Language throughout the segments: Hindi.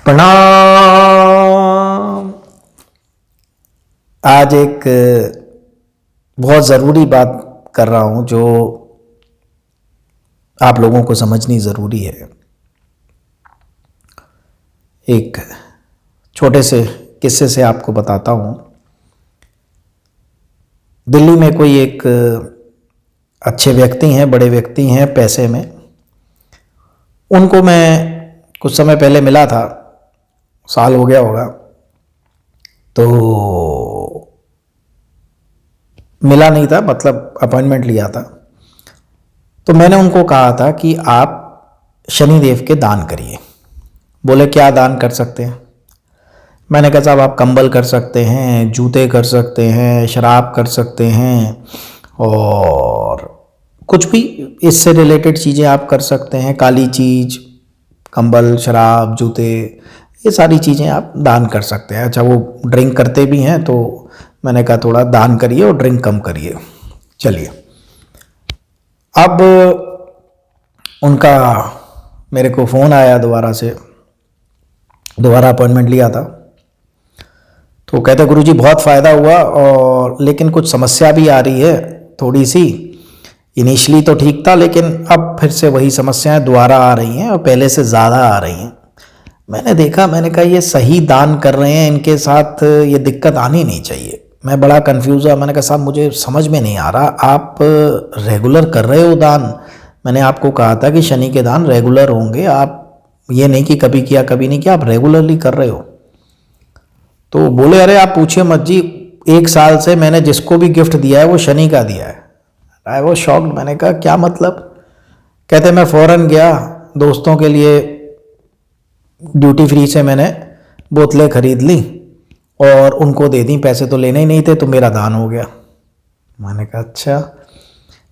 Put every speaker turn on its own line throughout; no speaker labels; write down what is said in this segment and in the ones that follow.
प्रणाम। आज एक बहुत ज़रूरी बात कर रहा हूँ जो आप लोगों को समझनी ज़रूरी है। एक छोटे से किस्से से आपको बताता हूँ। दिल्ली में कोई एक अच्छे व्यक्ति हैं, बड़े व्यक्ति हैं पैसे में। उनको मैं कुछ समय पहले मिला था, साल हो गया होगा, तो मिला नहीं था, मतलब अपॉइंटमेंट लिया था। तो मैंने उनको कहा था कि आप शनिदेव के दान करिए। बोले क्या दान कर सकते हैं? मैंने कहा साहब आप कंबल कर सकते हैं, जूते कर सकते हैं, शराब कर सकते हैं, और कुछ भी इससे रिलेटेड चीज़ें आप कर सकते हैं। काली चीज़, कंबल, शराब, जूते, ये सारी चीज़ें आप दान कर सकते हैं। अच्छा, वो ड्रिंक करते भी हैं, तो मैंने कहा थोड़ा दान करिए और ड्रिंक कम करिए। चलिए, अब उनका मेरे को फ़ोन आया दोबारा से, दोबारा अपॉइंटमेंट लिया था। तो कहते गुरुजी बहुत फ़ायदा हुआ, और लेकिन कुछ समस्या भी आ रही है थोड़ी सी। इनिशियली तो ठीक था, लेकिन अब फिर से वही समस्याएं दोबारा आ रही हैं और पहले से ज़्यादा आ रही हैं। मैंने देखा, मैंने कहा ये सही दान कर रहे हैं, इनके साथ ये दिक्कत आनी नहीं चाहिए। मैं बड़ा कंफ्यूज हुआ। मैंने कहा साहब मुझे समझ में नहीं आ रहा, आप रेगुलर कर रहे हो दान? मैंने आपको कहा था कि शनि के दान रेगुलर होंगे, आप ये नहीं कि कभी किया कभी नहीं किया, आप रेगुलरली कर रहे हो। तो बोले अरे आप पूछिए मत जी, 1 साल से मैंने जिसको भी गिफ्ट दिया है वो शनि का दिया है। I was shocked. मैंने कहा क्या मतलब? कहते मैं फ़ौरन गया, दोस्तों के लिए ड्यूटी फ्री से मैंने बोतलें खरीद ली और उनको दे दी। पैसे तो लेने ही नहीं थे, तो मेरा दान हो गया। मैंने कहा अच्छा।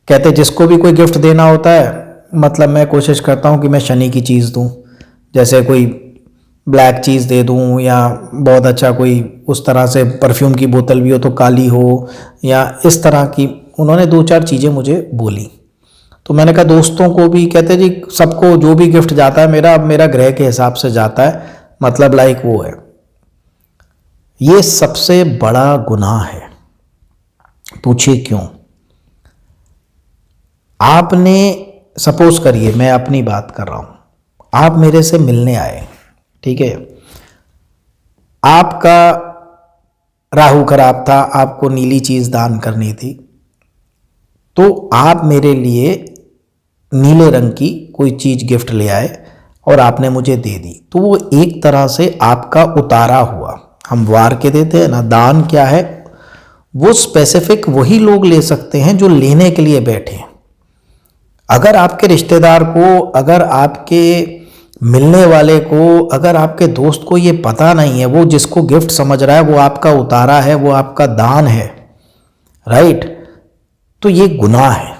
कहते जिसको भी कोई गिफ्ट देना होता है, मतलब मैं कोशिश करता हूँ कि मैं शनि की चीज़ दूँ। जैसे कोई ब्लैक चीज़ दे दूँ, या बहुत अच्छा कोई उस तरह से परफ्यूम की बोतल भी हो तो काली हो, या इस तरह की। उन्होंने 2-4 चीज़ें मुझे बोली। तो मैंने कहा दोस्तों को भी। कहते जी सबको जो भी गिफ्ट जाता है मेरा, अब मेरा ग्रह के हिसाब से जाता है, मतलब लाइक वो है। ये सबसे बड़ा गुनाह है। पूछिए क्यों? आपने, सपोज करिए मैं अपनी बात कर रहा हूं, आप मेरे से मिलने आए, ठीक है, आपका राहु खराब था, आपको नीली चीज दान करनी थी, तो आप मेरे लिए नीले रंग की कोई चीज गिफ्ट ले आए और आपने मुझे दे दी। तो वो एक तरह से आपका उतारा हुआ। हम वार के देते हैं ना, दान क्या है वो स्पेसिफिक वही लोग ले सकते हैं जो लेने के लिए बैठे हैं। अगर आपके रिश्तेदार को, अगर आपके मिलने वाले को, अगर आपके दोस्त को ये पता नहीं है, वो जिसको गिफ्ट समझ रहा है वो आपका उतारा है, वो आपका दान है, राइट? तो ये गुनाह है,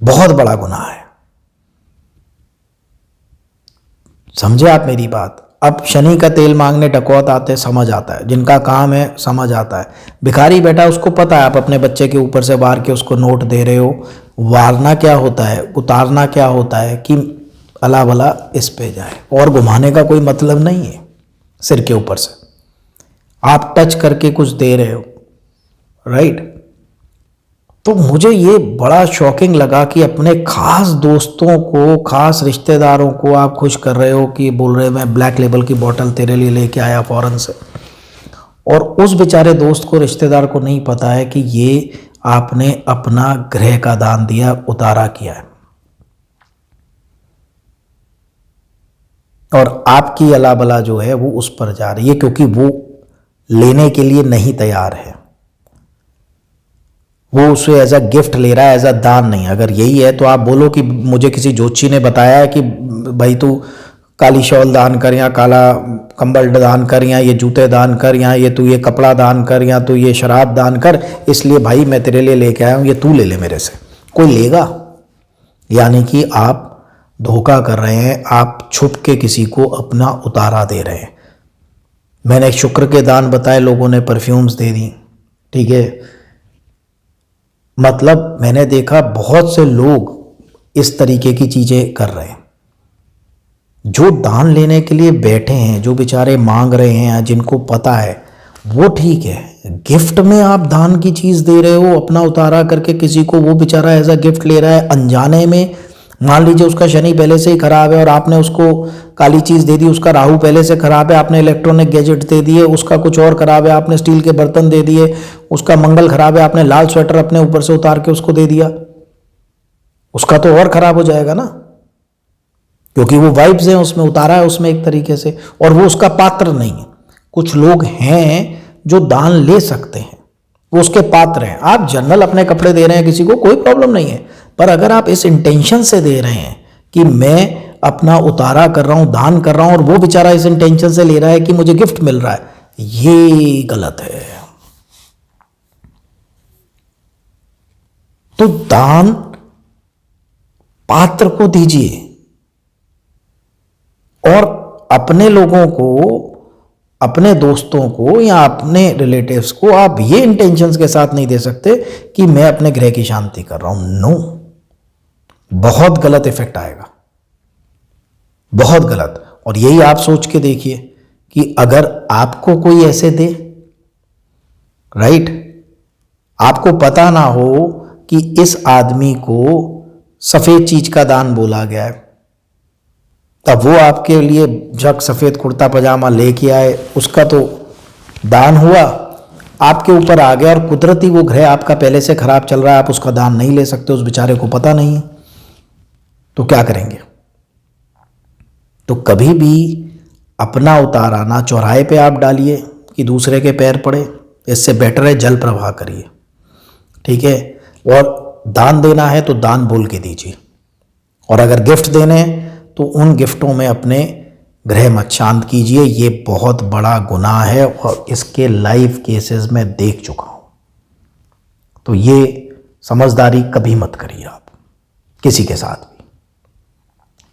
बहुत बड़ा गुनाह है। समझे आप मेरी बात? अब शनि का तेल मांगने डकौत आते, समझ आता है, जिनका काम है समझ आता है। भिखारी बैठा उसको पता है आप अपने बच्चे के ऊपर से वार के उसको नोट दे रहे हो। वारना क्या होता है, उतारना क्या होता है कि अला भला इस पे जाए, और घुमाने का कोई मतलब नहीं है। सिर के ऊपर से आप टच करके कुछ दे रहे हो, राइट? तो मुझे ये बड़ा शॉकिंग लगा कि अपने खास दोस्तों को, खास रिश्तेदारों को आप खुश कर रहे हो कि बोल रहे मैं ब्लैक लेबल की बोतल तेरे लिए लेके आया फॉरेन से, और उस बेचारे दोस्त को, रिश्तेदार को नहीं पता है कि ये आपने अपना ग्रह का दान दिया, उतारा किया है, और आपकी अला बला जो है वो उस पर जा रही है, क्योंकि वो लेने के लिए नहीं तैयार है। वो उसे एज अ गिफ्ट ले रहा है, एज अ दान नहीं। अगर यही है तो आप बोलो कि मुझे किसी ज्योतिषी ने बताया है कि भाई तू काली शॉल दान कर, या काला कंबल दान कर, या ये जूते दान कर, या ये तू ये कपड़ा दान कर, या तू ये शराब दान कर, इसलिए भाई मैं तेरे लिए लेके आया हूँ, ये तू ले ले मेरे से। कोई लेगा? यानी कि आप धोखा कर रहे हैं, आप छुप के किसी को अपना उतारा दे रहे हैं। मैंने शुक्र के दान बताए, लोगों ने परफ्यूम्स दे दी, ठीक है। मतलब मैंने देखा बहुत से लोग इस तरीके की चीज़ें कर रहे हैं। जो दान लेने के लिए बैठे हैं, जो बेचारे मांग रहे हैं, जिनको पता है, वो ठीक है। गिफ्ट में आप दान की चीज़ दे रहे हो, अपना उतारा करके किसी को, वो बेचारा एज अ गिफ्ट ले रहा है अनजाने में। मान लीजिए उसका शनि पहले से ही खराब है और आपने उसको काली चीज़ दे दी, उसका राहु पहले से खराब है, आपने इलेक्ट्रॉनिक गैजेट दे दिए, उसका कुछ और खराब है, आपने स्टील के बर्तन दे दिए, उसका मंगल खराब है, आपने लाल स्वेटर अपने ऊपर से उतार के उसको दे दिया, उसका तो और खराब हो जाएगा ना, क्योंकि वो वाइब्स हैं उसमें, उतारा है उसमें एक तरीके से, और वो उसका पात्र नहीं है। कुछ लोग हैं जो दान ले सकते हैं, वो उसके पात्र हैं। आप जनरल अपने कपड़े दे रहे हैं किसी को, कोई प्रॉब्लम नहीं है, पर अगर आप इस इंटेंशन से दे रहे हैं कि मैं अपना उतारा कर रहा हूं, दान कर रहा हूं, और वो बेचारा इस इंटेंशन से ले रहा है कि मुझे गिफ्ट मिल रहा है, ये गलत है। तो दान पात्र को दीजिए, और अपने लोगों को, अपने दोस्तों को या अपने रिलेटिव्स को आप ये इंटेंशंस के साथ नहीं दे सकते कि मैं अपने ग्रह की शांति कर रहा हूं। नो, बहुत गलत इफेक्ट आएगा, बहुत गलत। और यही आप सोच के देखिए कि अगर आपको कोई ऐसे दे, राइट, आपको पता ना हो कि इस आदमी को सफेद चीज का दान बोला गया है, तब वो आपके लिए जग सफेद कुर्ता पजामा लेके आए, उसका तो दान हुआ, आपके ऊपर आ गया, और कुदरती वो ग्रह आपका पहले से खराब चल रहा है, आप उसका दान नहीं ले सकते, उस बेचारे को पता नहीं है, तो क्या करेंगे? तो कभी भी अपना उतारा ना चौराहे पे आप डालिए कि दूसरे के पैर पड़े, इससे बेटर है जल प्रवाह करिए, ठीक है। और दान देना है तो दान बोल के दीजिए, और अगर गिफ्ट देने हैं तो उन गिफ्टों में अपने ग्रह मत शांत कीजिए। ये बहुत बड़ा गुनाह है और इसके लाइव केसेस में देख चुका हूं। तो ये समझदारी कभी मत करिए आप किसी के साथ भी,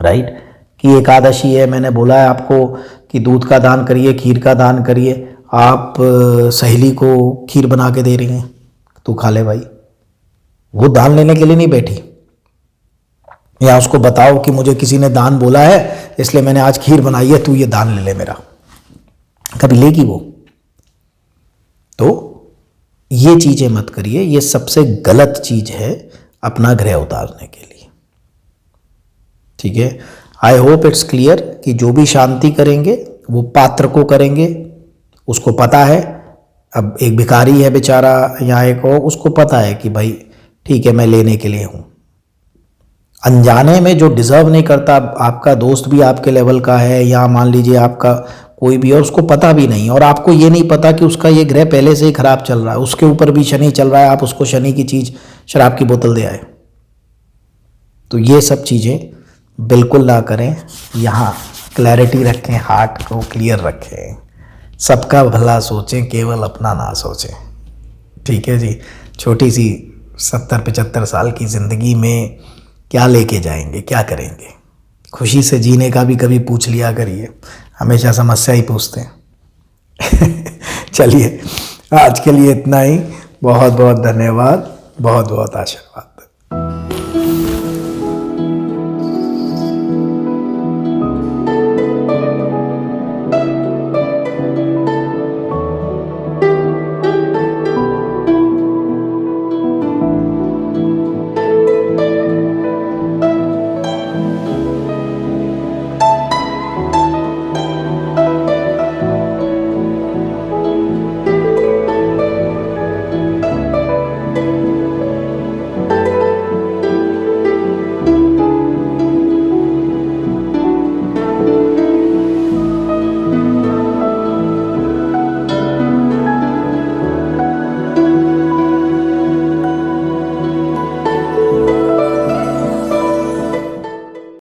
राइट। कि एकादशी है, मैंने बोला है आपको कि दूध का दान करिए, खीर का दान करिए, आप सहेली को खीर बना के दे रही हैं, तू खा ले भाई, वो दान लेने के लिए नहीं बैठी। या उसको बताओ कि मुझे किसी ने दान बोला है इसलिए मैंने आज खीर बनाई है, तू ये दान ले ले मेरा, कभी लेगी वो? तो ये चीजें मत करिए, ये सबसे गलत चीज है अपना ग्रह उतारने के लिए, ठीक है। आई होप इट्स क्लियर कि जो भी शांति करेंगे वो पात्र को करेंगे, उसको पता है। अब एक भिखारी है बेचारा या एक हो, उसको पता है कि भाई ठीक है मैं लेने के लिए हूं। अनजाने में जो डिजर्व नहीं करता, आपका दोस्त भी आपके लेवल का है या मान लीजिए आपका कोई भी, और उसको पता भी नहीं, और आपको ये नहीं पता कि उसका ये ग्रह पहले से ही खराब चल रहा है, उसके ऊपर भी शनि चल रहा है, आप उसको शनि की चीज, शराब की बोतल दे आए, तो ये सब चीजें बिल्कुल ना करें। यहाँ क्लैरिटी रखें, हार्ट को क्लियर रखें, सबका भला सोचें, केवल अपना ना सोचें, ठीक है जी। छोटी सी 70-75 साल की ज़िंदगी में क्या लेके जाएंगे, क्या करेंगे? खुशी से जीने का भी कभी पूछ लिया करिए, हमेशा समस्या ही पूछते हैं। चलिए आज के लिए इतना ही, बहुत बहुत धन्यवाद, बहुत बहुत आशीर्वाद।